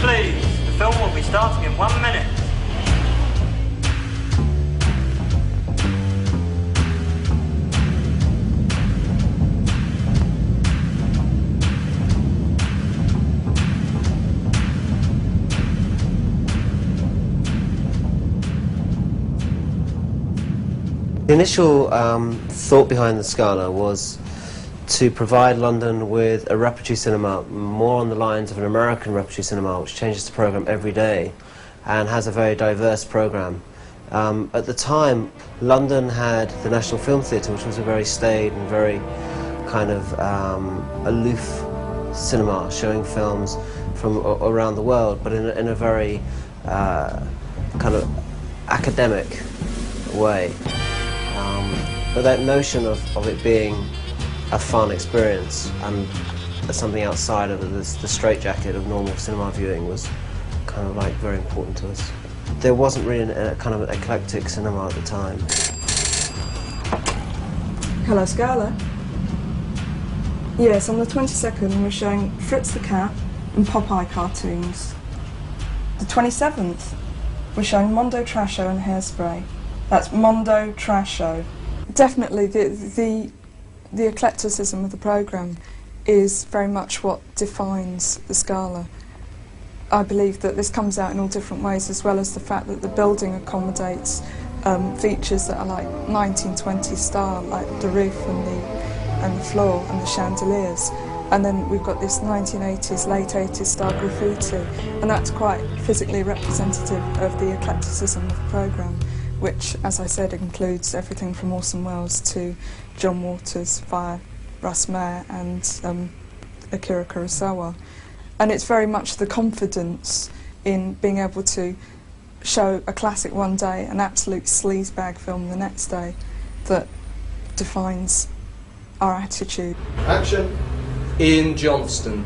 please. The film will be starting in 1 minute. The initial thought behind the Scala was to provide London with a repertory cinema more on the lines of an American repertory cinema, which changes the programme every day and has a very diverse programme. At the time, London had the National Film Theatre, which was a very staid and very kind of aloof cinema, showing films from around the world, but in a very kind of academic way. But that notion of it being a fun experience and something outside of the straitjacket of normal cinema viewing was kind of like very important to us. There wasn't really a kind of an eclectic cinema at the time. Hello, Scala. Yes, on the 22nd we're showing Fritz the Cat and Popeye cartoons. The 27th we're showing Mondo Trasho and Hairspray. That's Mondo Trasho. Definitely the eclecticism of the programme is very much what defines the Scala. I believe that this comes out in all different ways, as well as the fact that the building accommodates features that are like 1920s style, like the roof and the floor and the chandeliers. And then we've got this 1980s, late 80s style graffiti, and that's quite physically representative of the eclecticism of the programme, which, as I said, includes everything from Orson Welles to John Waters via Russ Meyer and Akira Kurosawa. And it's very much the confidence in being able to show a classic one day, an absolute sleazebag film the next day, that defines our attitude. Action. In Johnston.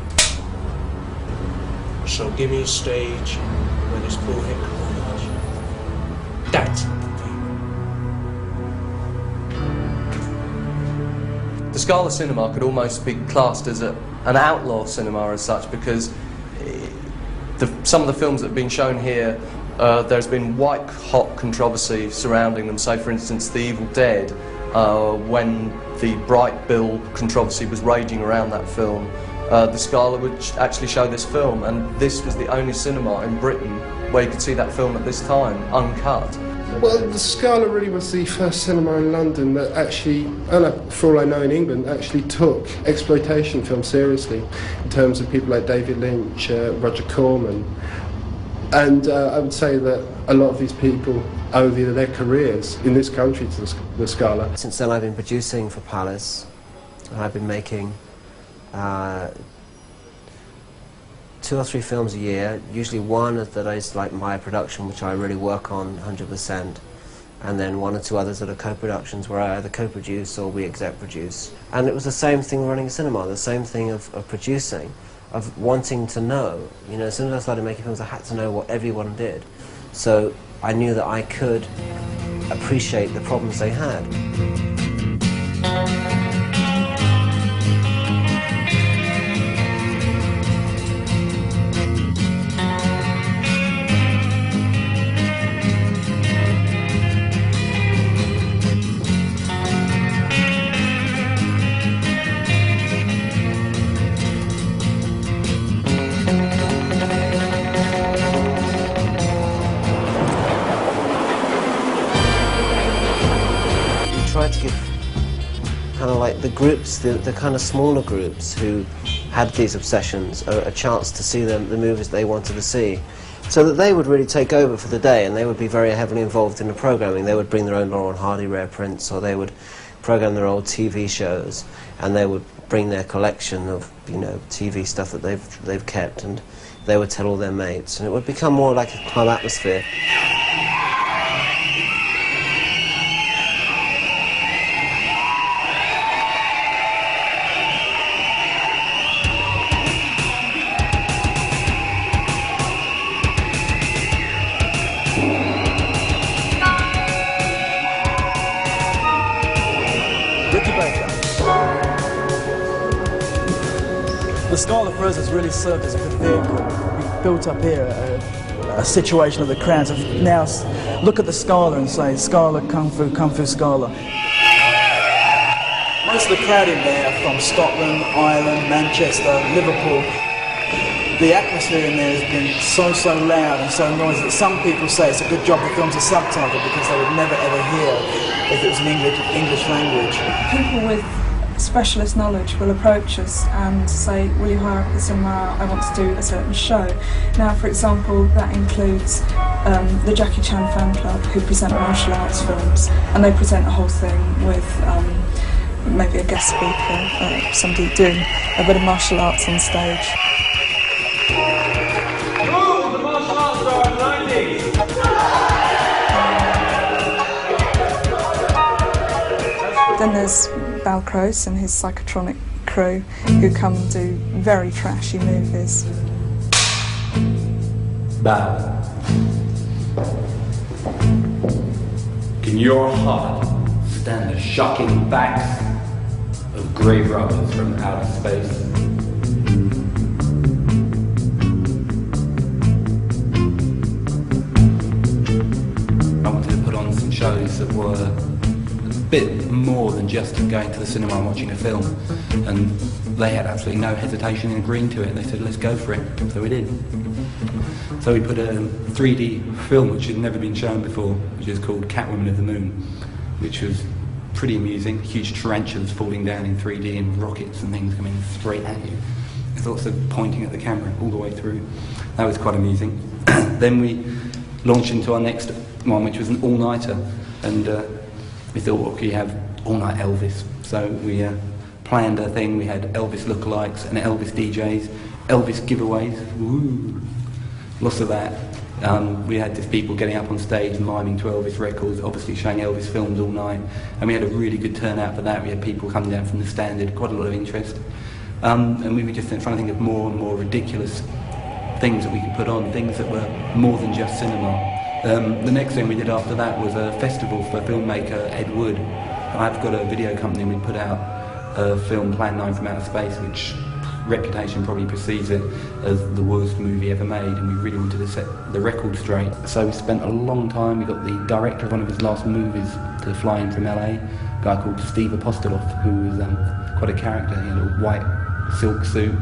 So give me a stage where this bullhead can That's the Scala cinema could almost be classed as an outlaw cinema as such, because some of the films that have been shown here, there's been white-hot controversy surrounding them. So, for instance, The Evil Dead, when the Bright Bill controversy was raging around that film, the Scala would actually show this film, and this was the only cinema in Britain where you could see that film at this time, uncut. Well, the Scala really was the first cinema in London that actually, and for all I know in England, actually took exploitation film seriously, in terms of people like David Lynch, Roger Corman. And I would say that a lot of these people owe their careers in this country to the Scala. Since then I've been producing for Palace, and I've been making 2 or 3 films a year, usually one that is like my production, which I really work on 100%, and then 1 or 2 others that are co-productions where I either co-produce or we exec produce. And it was the same thing running a cinema, the same thing of producing, of wanting to know. You know, as soon as I started making films, I had to know what everyone did. So I knew that I could appreciate the problems they had. Tried to give kind of like the groups, the kind of smaller groups who had these obsessions a chance to see the movies they wanted to see, so that they would really take over for the day, and they would be very heavily involved in the programming. They would bring their own Laurel and Hardy rare prints, or they would program their old TV shows, and they would bring their collection of, you know, TV stuff that they've kept, and they would tell all their mates, and it would become more like a club atmosphere. The Scala for us has really served as a good vehicle. built up here a situation of the crowds of now look at the Scala and say Scala, Kung Fu Scala. Most of the crowd in there are from Scotland, Ireland, Manchester, Liverpool. The atmosphere in there has been so loud and so noisy that some people say it's a good job the film's a subtitle because they would never ever hear if it was an English language. People with specialist knowledge will approach us and say, will you hire up the cinema, I want to do a certain show. Now, for example, that includes the Jackie Chan fan club who present martial arts films, and they present a whole thing with maybe a guest speaker, somebody doing a bit of martial arts on stage. Oh, the martial arts are blinding! Then there's Balcros and his psychotronic crew who come and do very trashy movies. Bow. Can your heart stand the shocking facts of grave robbers from outer space? I wanted to put on some shows that were a bit more than just going to the cinema and watching a film, and they had absolutely no hesitation in agreeing to it. They said, let's go for it, so we did. So we put a 3D film which had never been shown before, which is called Catwoman of the Moon, which was pretty amusing. Huge tarantulas falling down in 3D and rockets and things coming straight at you. It's also pointing at the camera all the way through. That was quite amusing. Then we launched into our next one, which was an all-nighter, and we thought, well, could you have all-night Elvis? So we planned a thing. We had Elvis lookalikes and Elvis DJs, Elvis giveaways. Woo! Lots of that. We had just people getting up on stage miming to Elvis records, obviously showing Elvis films all night, and we had a really good turnout for that. We had people coming down from the Standard, quite a lot of interest, and we were just trying to think of more and more ridiculous things that we could put on, things that were more than just cinema. The next thing we did after that was a festival for filmmaker Ed Wood. I've got a video company, and we put out a film, Plan 9 from Outer Space, which reputation probably precedes it as the worst movie ever made, and we really wanted to set the record straight. So we spent a long time. We got the director of one of his last movies to fly in from LA, a guy called Steve Apostoloff, who was quite a character. He had a white silk suit,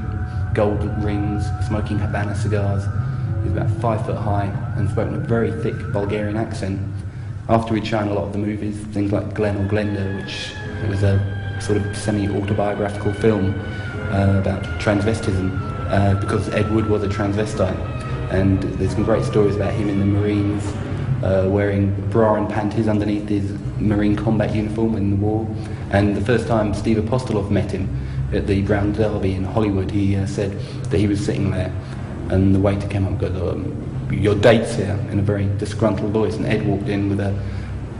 gold rings, smoking Havana cigars. He was about 5 foot high and spoke in a very thick Bulgarian accent. After we'd shown a lot of the movies, things like Glen or Glenda, which was a sort of semi-autobiographical film about transvestism, because Ed Wood was a transvestite, and there's some great stories about him in the Marines, wearing bra and panties underneath his Marine combat uniform in the war. And the first time Steve Apostoloff met him at the Brown Derby in Hollywood, he said that he was sitting there, and the waiter came up and goes, your date's here, in a very disgruntled voice, and Ed walked in with a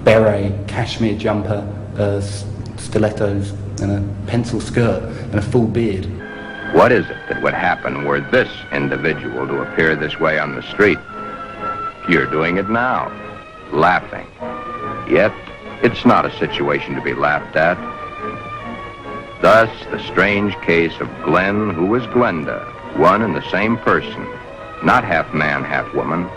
beret, cashmere jumper, stilettos, and a pencil skirt and a full beard. What is it that would happen were this individual to appear this way on the street? You're doing it now, laughing. Yet, it's not a situation to be laughed at. Thus, the strange case of Glenn, who was Glenda, one and the same person, not half man, half woman,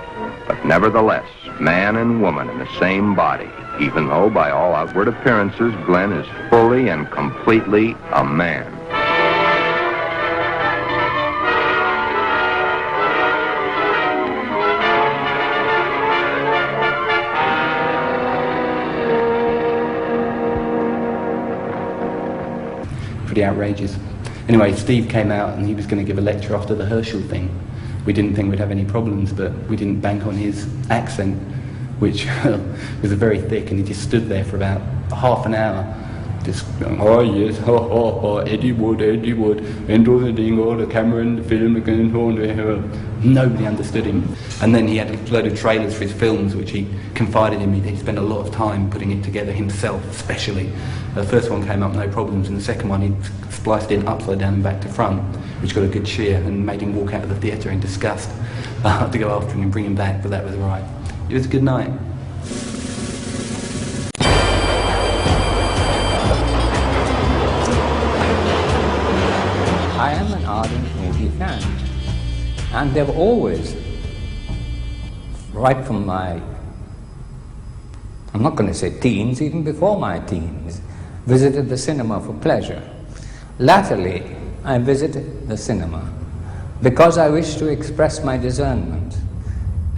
but nevertheless, man and woman in the same body, even though by all outward appearances, Glenn is fully and completely a man. Pretty outrageous. Anyway, Steve came out and he was going to give a lecture after the Herschel thing. We didn't think we'd have any problems, but we didn't bank on his accent, which was very thick, and he just stood there for about half an hour, just going, oh yes, Eddie Wood, and all the thing, all the camera and the film, nobody understood him. And then he had a load of trailers for his films, which he confided in me that he spent a lot of time putting it together himself, especially. The first one came up no problems, and the second one he spliced in upside down and back to front, which got a good cheer and made him walk out of the theatre in disgust. I had to go after him and bring him back, but that was all right. It was a good night. I am an ardent movie fan. And they've always, right from my, I'm not going to say teens, even before my teens, visited the cinema for pleasure. Latterly, I visited the cinema because I wish to express my discernment.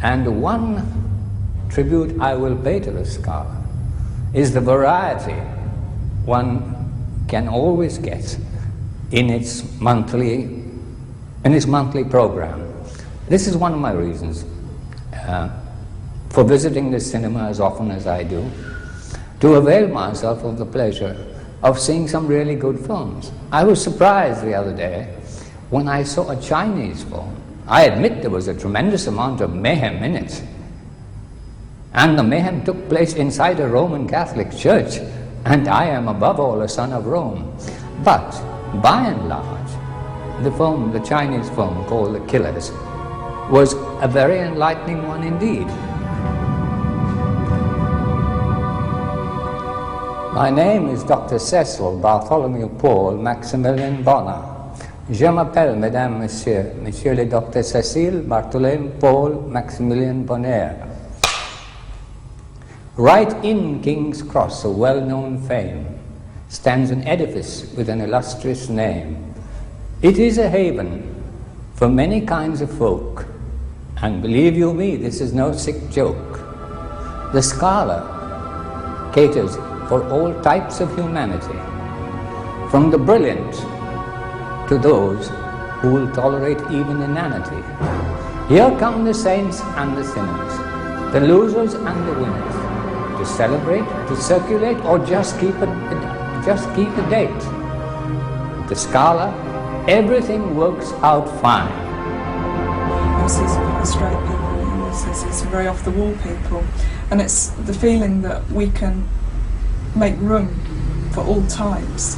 And one tribute I will pay to the Scala is the variety one can always get in its monthly program. This is one of my reasons for visiting the cinema as often as I do, to avail myself of the pleasure of seeing some really good films. I was surprised the other day when I saw a Chinese film. I admit there was a tremendous amount of mayhem in it, and the mayhem took place inside a Roman Catholic church, and I am above all a son of Rome. But by and large, the Chinese film called The Killers, was a very enlightening one indeed. My name is Dr. Cecil Bartholomew Paul Maximilien Bonner. Je m'appelle, Mesdames, Messieurs, Monsieur le Dr. Cecil Bartholomew Paul Maximilien Bonner. Right in King's Cross, a well-known fame, stands an edifice with an illustrious name. It is a haven for many kinds of folk, and believe you me, this is no sick joke. The Scala caters for all types of humanity, from the brilliant to those who will tolerate even inanity. Here come the saints and the sinners, the losers and the winners, to celebrate, to circulate, or just keep a date. The Scala, everything works out fine. Obviously, it's quite straight people, and it's very off-the-wall people, and it's the feeling that we can make room for all types,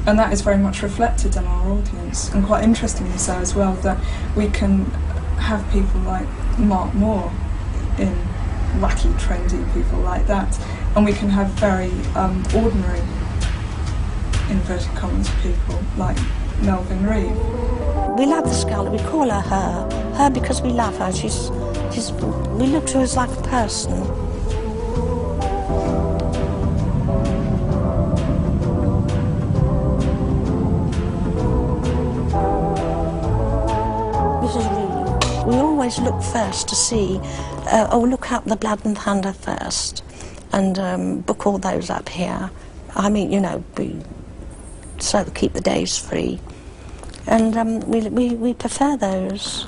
and that is very much reflected in our audience, and quite interestingly so as well, that we can have people like Mark Moore in wacky, trendy people like that, and we can have very ordinary, inverted commas, people like Melvin Reeve. We love the Scala, we call her her because we love her. We look to her as like a person. We always look first to see, look up the Blood and Thunder first, and book all those up here. I mean, you know, so to keep the days free. And we prefer those.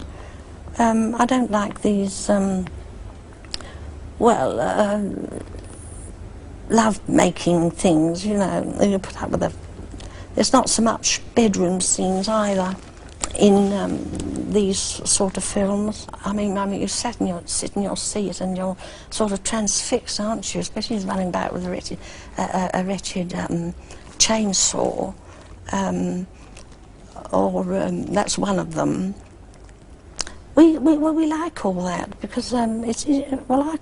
I don't like these, love-making things, you know. You put up with there's not so much bedroom scenes either in these sort of films. I mean, you sit in your seat and you're sort of transfixed, aren't you? Especially running back with a wretched chainsaw. That's one of them. We like all that because I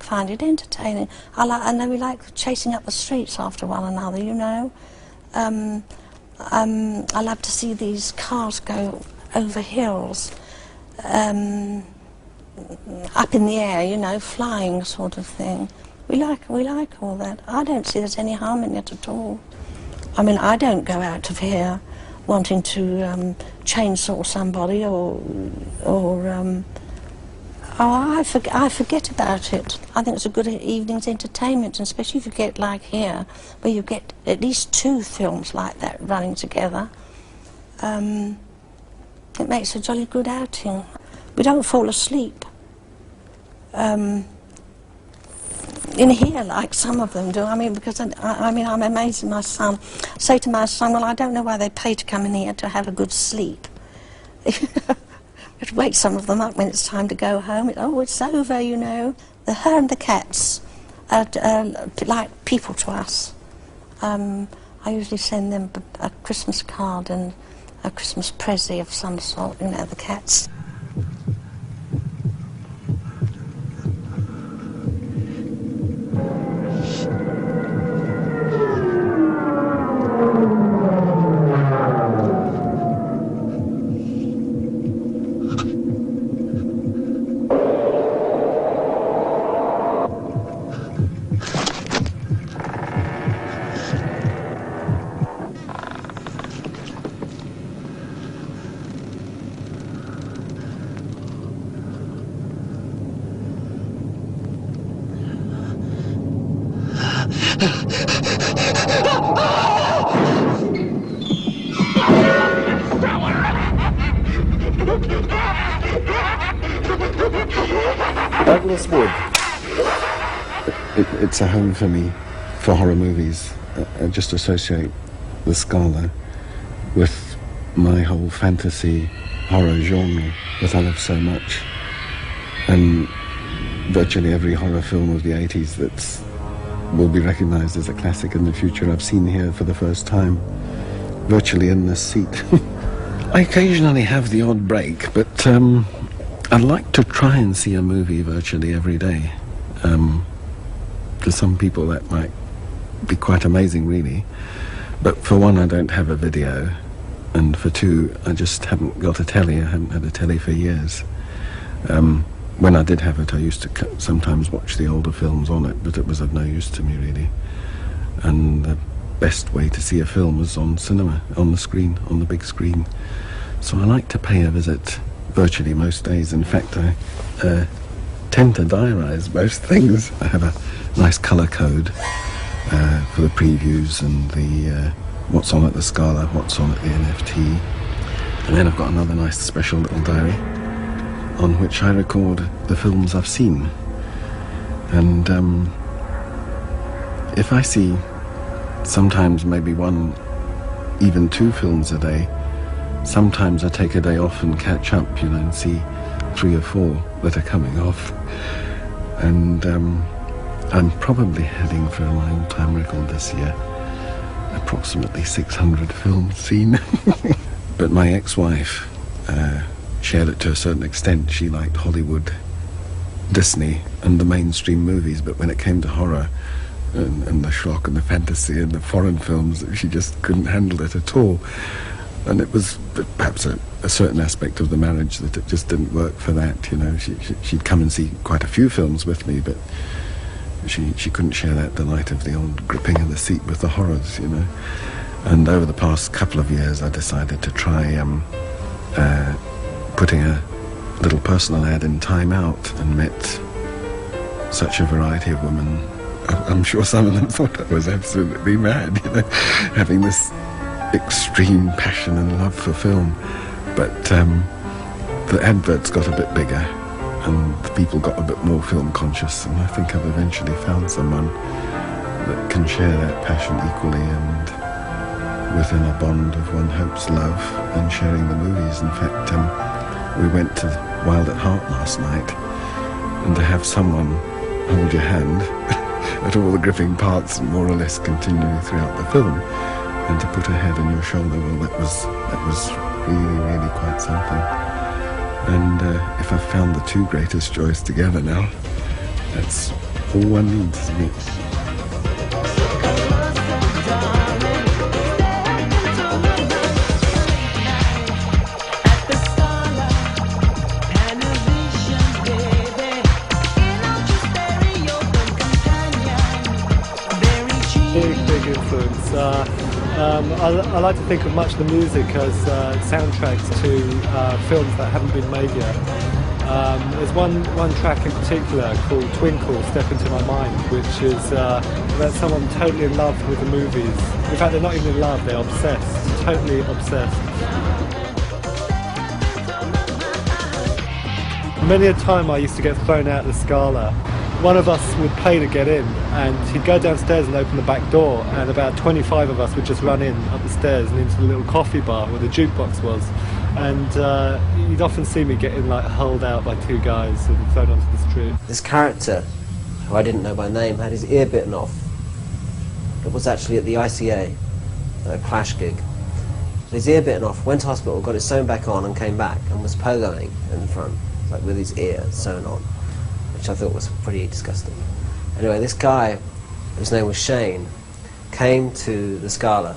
find it entertaining. I know we like chasing up the streets after one another, you know. I love to see these cars go over hills, up in the air, you know, flying sort of thing. We like all that. I don't see there's any harm in it at all. I mean, I don't go out of here wanting to chainsaw somebody I forget about it. I think it's a good evening's entertainment, and especially if you get like here, where you get at least 2 films like that running together. It makes a jolly good outing. We don't fall asleep in here like some of them do. I mean, because I'm amazed at my son. I say to my son, well, I don't know why they pay to come in here to have a good sleep. But wake some of them up when it's time to go home. It's over, you know. Her and the cats are like people to us. I usually send them a Christmas card and a Christmas present of some sort, you know, the cats. Douglas Wood. It's a home for me for horror movies. I just associate the Scala with my whole fantasy horror genre that I love so much. And virtually every horror film of the 80s that will be recognised as a classic in the future I've seen here for the first time, virtually in this seat. I occasionally have the odd break, but I like to try and see a movie virtually every day. To some people that might be quite amazing, really. But for one, I don't have a video, and for two, I just haven't got a telly. I haven't had a telly for years. When I did have it, I used to sometimes watch the older films on it, but it was of no use to me, really. And the best way to see a film is on cinema, on the screen, on the big screen. So I like to pay a visit virtually most days. In fact, I tend to diarise most things. I have a nice colour code for the previews and the what's on at the Scala, what's on at the NFT. And then I've got another nice special little diary on which I record the films I've seen. And if I see sometimes maybe one, even two films a day, sometimes I take a day off and catch up, you know, and see 3 or 4 that are coming off. And I'm probably heading for my all-time record this year, approximately 600 films seen. But my ex-wife shared it to a certain extent. She liked Hollywood, Disney and the mainstream movies, but when it came to horror and the shock and the fantasy and the foreign films, she just couldn't handle it at all. And it was perhaps a certain aspect of the marriage that it just didn't work for that, you know. She'd come and see quite a few films with me, but she couldn't share that delight of the old gripping in the seat with the horrors, you know. And over the past couple of years I decided to try putting a little personal ad in Time Out, and met such a variety of women. I'm sure some of them thought I was absolutely mad, you know, having this extreme passion and love for film. But the adverts got a bit bigger and the people got a bit more film conscious, and I think I've eventually found someone that can share that passion equally and within a bond of one hopes love and sharing the movies. In fact, we went to Wild at Heart last night, and to have someone hold your hand at all the gripping parts and more or less continually throughout the film, and to put a head on your shoulder, well, that was really quite something. And if I've found the two greatest joys together now, that's all one needs to me. Big influence. I like to think of much of the music as soundtracks to films that haven't been made yet. There's one track in particular called Twinkle, Step Into My Mind, which is about someone totally in love with the movies. In fact, they're not even in love, they're obsessed, totally obsessed. Many a time I used to get thrown out of the Scala. One of us would pay to get in, and he'd go downstairs and open the back door, and about 25 of us would just run in up the stairs and into the little coffee bar where the jukebox was. And you'd often see me getting like hurled out by 2 guys and thrown onto the street. This character, who I didn't know by name, had his ear bitten off. It was actually at the ICA, a Clash gig. His ear bitten off, went to hospital, got it sewn back on and came back and was pogoing in front, like with his ear sewn on, which I thought was pretty disgusting. Anyway, this guy, whose name was Shane, came to the Scala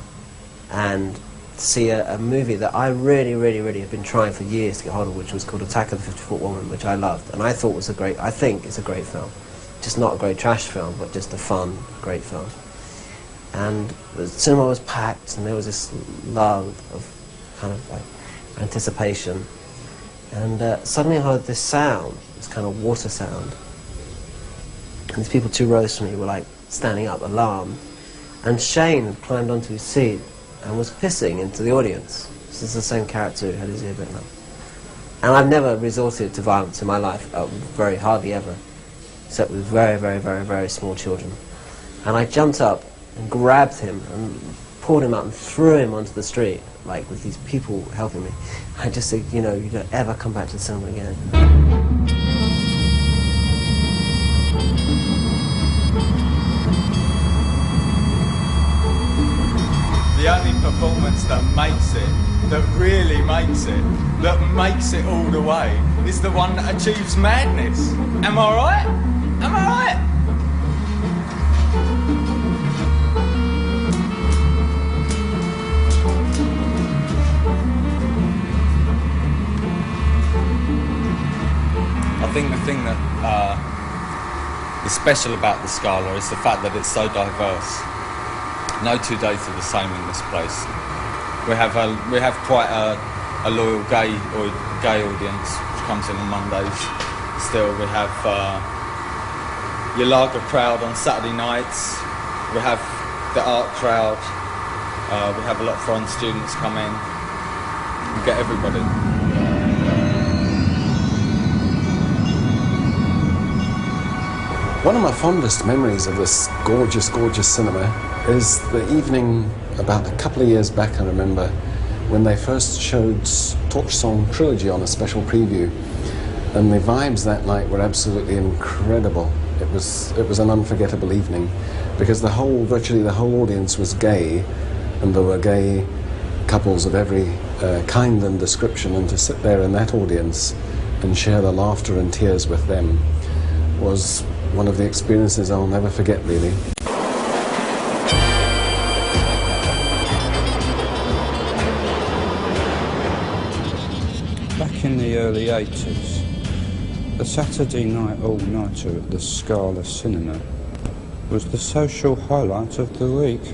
and see a movie that I really have been trying for years to get hold of, which was called Attack of the 50-Foot Woman, which I loved, and I thought was I think it's a great film. Just not a great trash film, but just a fun, great film. And the cinema was packed, and there was this lull of kind of like anticipation. And suddenly I heard this sound, this kind of water sound. And these people 2 rows from me were like standing up, alarmed. And Shane had climbed onto his seat and was pissing into the audience. This is the same character who had his ear bitten up. And I've never resorted to violence in my life, very hardly ever, except with very, very, very, very small children. And I jumped up and grabbed him and pulled him up and threw him onto the street, like with these people helping me. I just said, you know, you don't ever come back to the cinema again. The only performance that makes it, that really makes it, that makes it all the way, is the one that achieves madness. Am I right? Am I right? I think the thing that is special about the Scala is the fact that it's so diverse. No 2 days are the same in this place. We have quite a loyal gay audience which comes in on Mondays. Still, we have your lager crowd on Saturday nights. We have the art crowd. We have a lot of foreign students come in. We get everybody. One of my fondest memories of this gorgeous, gorgeous cinema is the evening about a couple of years back, I remember, when they first showed Torch Song Trilogy on a special preview. And the vibes that night were absolutely incredible. It was an unforgettable evening because virtually the whole audience was gay, and there were gay couples of every kind and description, and to sit there in that audience and share the laughter and tears with them was one of the experiences I'll never forget, really. Back in the early 80s, the Saturday night all-nighter at the Scala cinema was the social highlight of the week.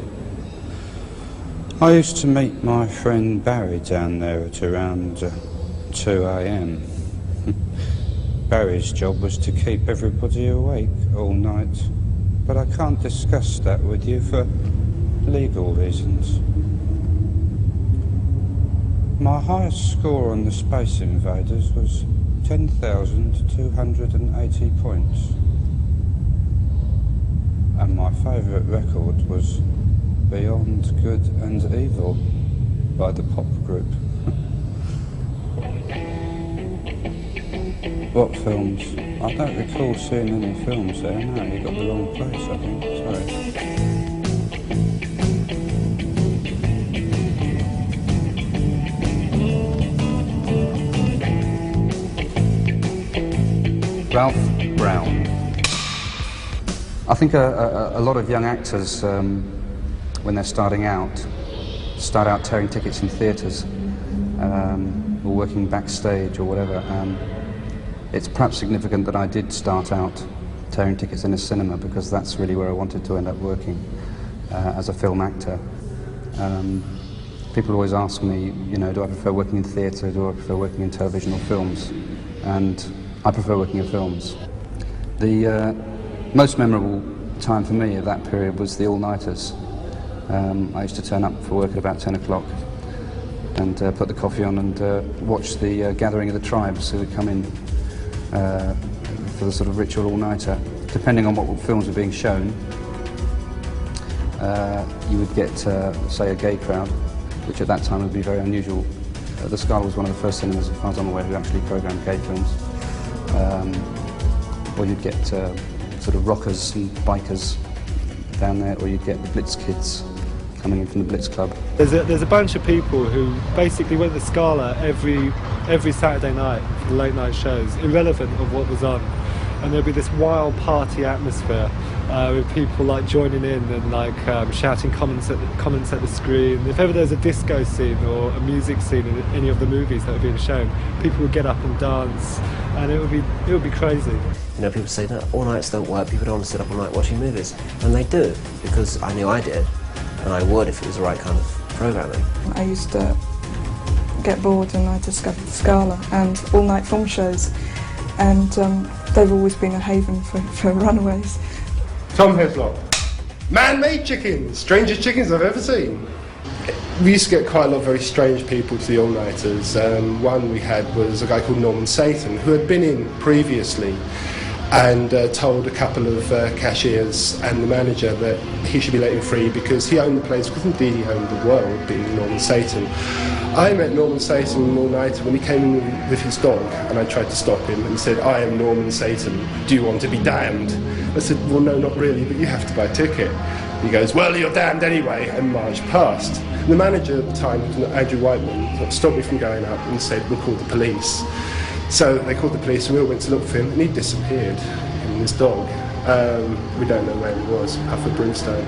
I used to meet my friend Barry down there at around 2 a.m. Barry's job was to keep everybody awake all night, but I can't discuss that with you for legal reasons. My highest score on the Space Invaders was 10,280 points. And my favourite record was Beyond Good and Evil by the pop group. What films? I don't recall seeing any films there. No, you got the wrong place, I think. Sorry. Ralph Brown. I think a lot of young actors, when they're starting out, start out tearing tickets in theatres, or working backstage or whatever. It's perhaps significant that I did start out tearing tickets in a cinema, because that's really where I wanted to end up working as a film actor. People always ask me, you know, do I prefer working in theatre, do I prefer working in television or films? And I prefer working in films. The most memorable time for me of that period was the all-nighters. I used to turn up for work at about 10 o'clock and put the coffee on and watch the gathering of the tribes who would come in for the sort of ritual all-nighter. Depending on what films were being shown, you would get, say, a gay crowd, which at that time would be very unusual. The Scala was one of the first cinemas, as far as I'm aware, who actually programmed gay films. Or you'd get sort of rockers and bikers down there, or you'd get the Blitz kids coming in from the Blitz Club. There's a bunch of people who basically went to the Scala every Saturday night for the late night shows, irrelevant of what was on. And there'd be this wild party atmosphere with people like joining in and like shouting comments at the screen. If ever there's a disco scene or a music scene in any of the movies that were being shown, people would get up and dance, and it would be crazy. You know, people say that all nights don't work, people don't want to sit up all night watching movies, and they do, because I knew I did, and I would if it was the right kind of programming. I used to get bored and I discovered the Scala and all-night film shows, and they've always been a haven for runaways. Tom Heslop. Man-made chickens, strangest chickens I've ever seen. We used to get quite a lot of very strange people to the all-nighters. One we had was a guy called Norman Satan, who had been in previously and told a couple of cashiers and the manager that he should be let him free because he owned the place, because indeed he owned the world, being Norman Satan. I met Norman Satan on all-nighter when he came in with his dog, and I tried to stop him and said, "I am Norman Satan, do you want to be damned?" I said, "Well, no, not really, but you have to buy a ticket." He goes, "Well, you're damned anyway," and marched past. The manager at the time, Andrew Whiteman, stopped me from going up and said, "We'll call the police." So they called the police and we all went to look for him, and he disappeared, him and his dog. We don't know where he was, Puff of Brimstone.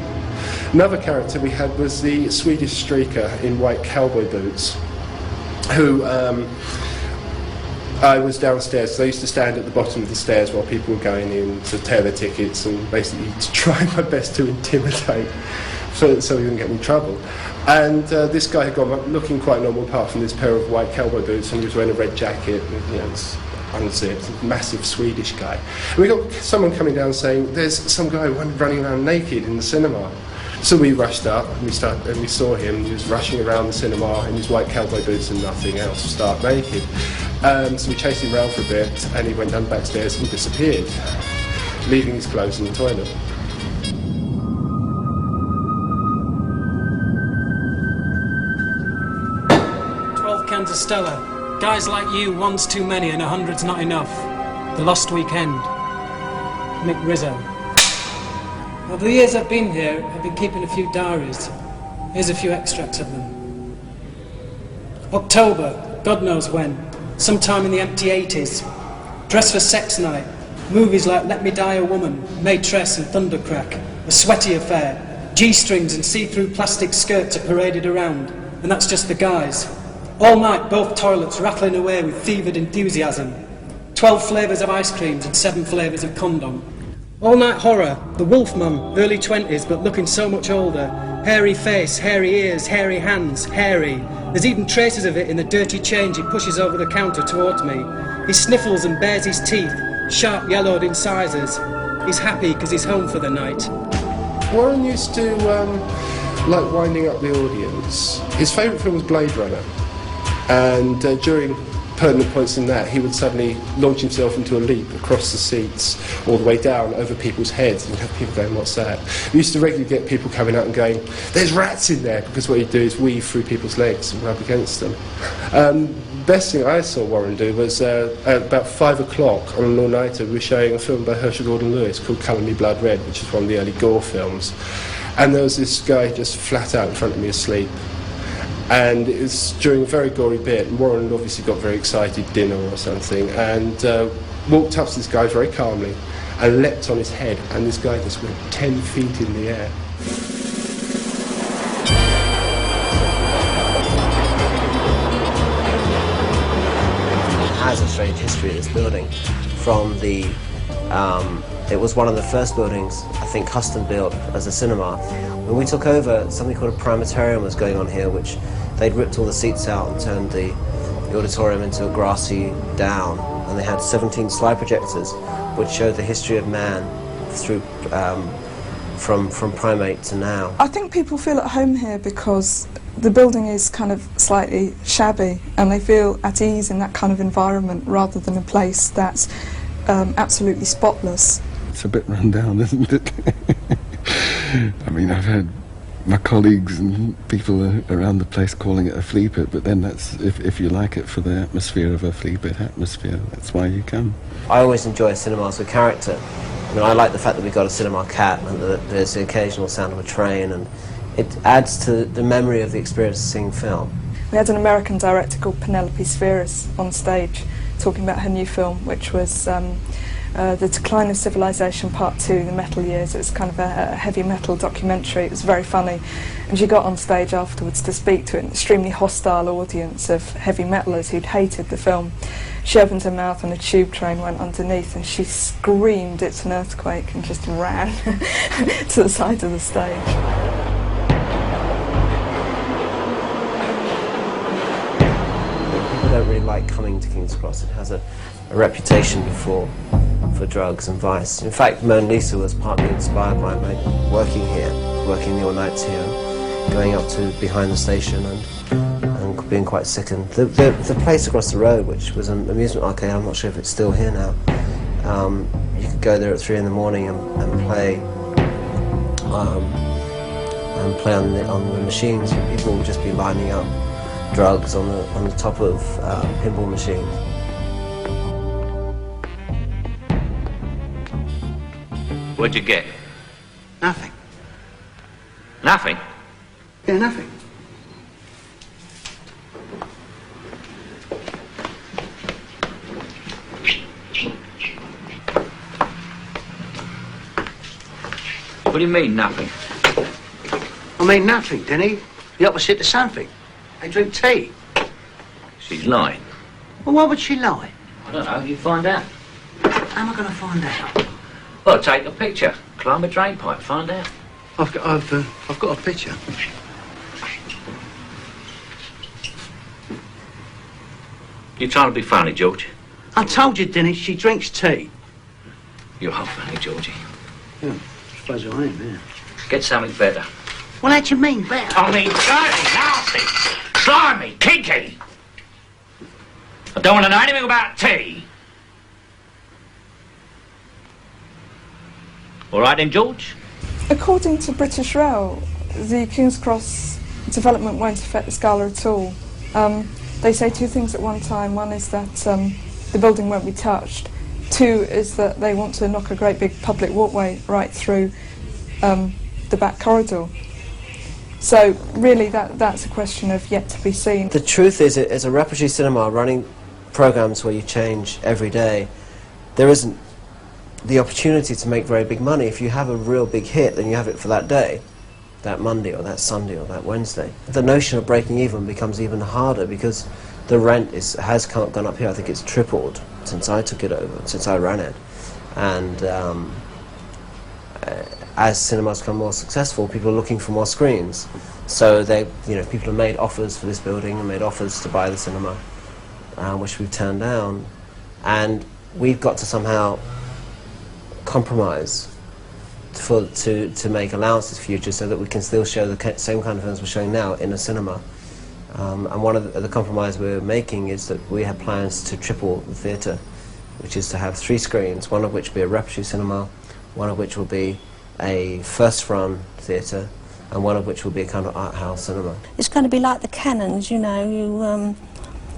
Another character we had was the Swedish streaker in white cowboy boots, who I was downstairs, so I used to stand at the bottom of the stairs while people were going in to tear their tickets and basically to try my best to intimidate so he wouldn't get in trouble. And this guy had gone up looking quite normal apart from this pair of white cowboy boots, and he was wearing a red jacket, and, you know, it's unzipped, a massive Swedish guy. And we got someone coming down saying, "There's some guy running around naked in the cinema." So we rushed up and we saw him. He was rushing around the cinema in his white cowboy boots and nothing else, stark naked. So we chased him around for a bit, and he went down backstairs and disappeared, leaving his clothes in the toilet. Cans of Stella. Guys like you, one's too many and 100's not enough. The Lost Weekend. Mick Rizzo. Over the years I've been here, I've been keeping a few diaries. Here's a few extracts of them. October, God knows when. Sometime in the empty 80s. Dress for sex night. Movies like Let Me Die a Woman, Maitresse and Thundercrack. A sweaty affair. G-strings and see-through plastic skirts are paraded around. And that's just the guys. All night, both toilets rattling away with fevered enthusiasm. 12 flavours of ice creams and 7 flavours of condom. All night horror, the Wolfman, early 20s but looking so much older. Hairy face, hairy ears, hairy hands, hairy. There's even traces of it in the dirty change he pushes over the counter towards me. He sniffles and bares his teeth, sharp yellowed incisors. He's happy because he's home for the night. Warren used to like winding up the audience. His favourite film was Blade Runner. And during pertinent points in that, he would suddenly launch himself into a leap across the seats, all the way down over people's heads, and have people going, "What's that?" We used to regularly get people coming out and going, "There's rats in there," because what he'd do is weave through people's legs and rub against them. Best thing I saw Warren do was at about 5 o'clock on an all-nighter, we were showing a film by Herschel Gordon Lewis called Colour Me Blood Red, which is one of the early Gore films. And there was this guy just flat out in front of me asleep. And it was during a very gory bit, and Warren obviously got very excited, dinner or something, and walked up to this guy very calmly and leapt on his head, and this guy just went 10 feet in the air. It has a strange history, this building, from the it was one of the first buildings, I think, custom built as a cinema. When we took over, something called a primatorium was going on here, which they'd ripped all the seats out and turned the auditorium into a grassy down. And they had 17 slide projectors, which showed the history of man through from primate to now. I think people feel at home here because the building is kind of slightly shabby, and they feel at ease in that kind of environment rather than a place that's absolutely spotless. It's a bit run down, isn't it? I mean, I've had my colleagues and people around the place calling it a flea pit, but then that's if you like it for the atmosphere of a flea pit atmosphere, that's why you come. I always enjoy cinemas with character. I mean, I like the fact that we've got a cinema cat and that there's the occasional sound of a train, and it adds to the memory of the experience of seeing film. We had an American director called Penelope Spheris on stage talking about her new film, which was The Decline of Civilization Part 2, The Metal Years. It was kind of a heavy metal documentary. It was very funny. And she got on stage afterwards to speak to an extremely hostile audience of heavy metalers who'd hated the film. She opened her mouth and a tube train went underneath, and she screamed, "It's an earthquake," and just ran to the side of the stage. People don't really like coming to King's Cross. It has a reputation for drugs and vice. In fact, Mona Lisa was partly inspired by my working here, working the all-nights here. going up to behind the station and being quite sickened. The place across the road, which was an amusement arcade, I'm not sure if it's still here now, you could go there at 3 in the morning and play on the machines. People would just be lining up drugs on the top of pinball machines. What'd you get? Nothing. Nothing? Yeah, nothing. What do you mean, nothing? I mean nothing, Denny. The opposite to something. They drink tea. She's lying. Well, why would she lie? I don't know, you find out. How am I going to find out? Well, take a picture, climb a drain pipe, find out. I've got a picture. You're trying to be funny, George. I told you, Denny, she drinks tea. You are funny, Georgie. Yeah, I suppose I am, yeah. Get something better. Well, how do you mean better? I mean dirty, nasty, slimy, kinky. I don't want to know anything about tea. All right then, George? According to British Rail, the King's Cross development won't affect the Scala at all. They say two things at one time. One is that the building won't be touched. Two is that they want to knock a great big public walkway right through the back corridor. So really that's a question of yet to be seen. The truth is, as a repertory cinema running programs where you change every day, there isn't the opportunity to make very big money. If you have a real big hit, then you have it for that day, that Monday or that Sunday or that Wednesday. The notion of breaking even becomes even harder because the rent has gone up here. I think it's tripled since I took it over, since I ran it. And as cinemas become more successful, people are looking for more screens. So people have made offers for this building and made offers to buy the cinema, which we've turned down. And we've got to somehow compromise to make allowances for future so that we can still show the same kind of films we're showing now in a cinema. And one of the compromise we're making is that we have plans to triple the theatre, which is to have 3 screens, one of which will be a repertory cinema, one of which will be a first-run theatre, and one of which will be a kind of art house cinema. It's going to be like the cannons, you know.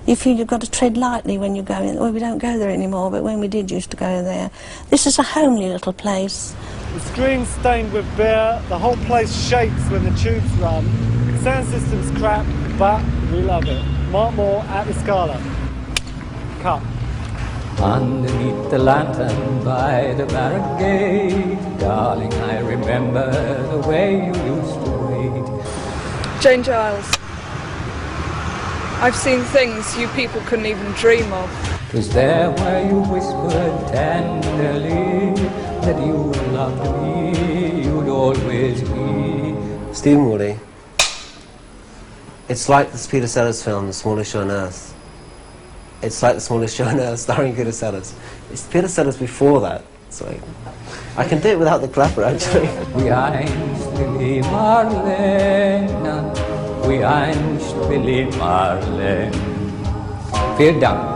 You feel you've got to tread lightly when you go in. Well, we don't go there anymore, but when we did used to go there. This is a homely little place. The screen's stained with beer, the whole place shakes when the tubes run. The sound system's crap, but we love it. Mark Moore at the Scala. Cut. Underneath the lantern by the barricade, darling, I remember the way you used to wait. Jane Giles. I've seen things you people couldn't even dream of. 'Twas there where you whispered tenderly that you loved me, you'd always be. Stephen Woody, it's like the Peter Sellers film, The Smallest Show on Earth. It's like The Smallest Show on Earth starring Peter Sellers. It's Peter Sellers before that. So I can do it without the clapper, actually. Wie einst Willi Marlen, wie einst Willi Marlen. Vielen Dank.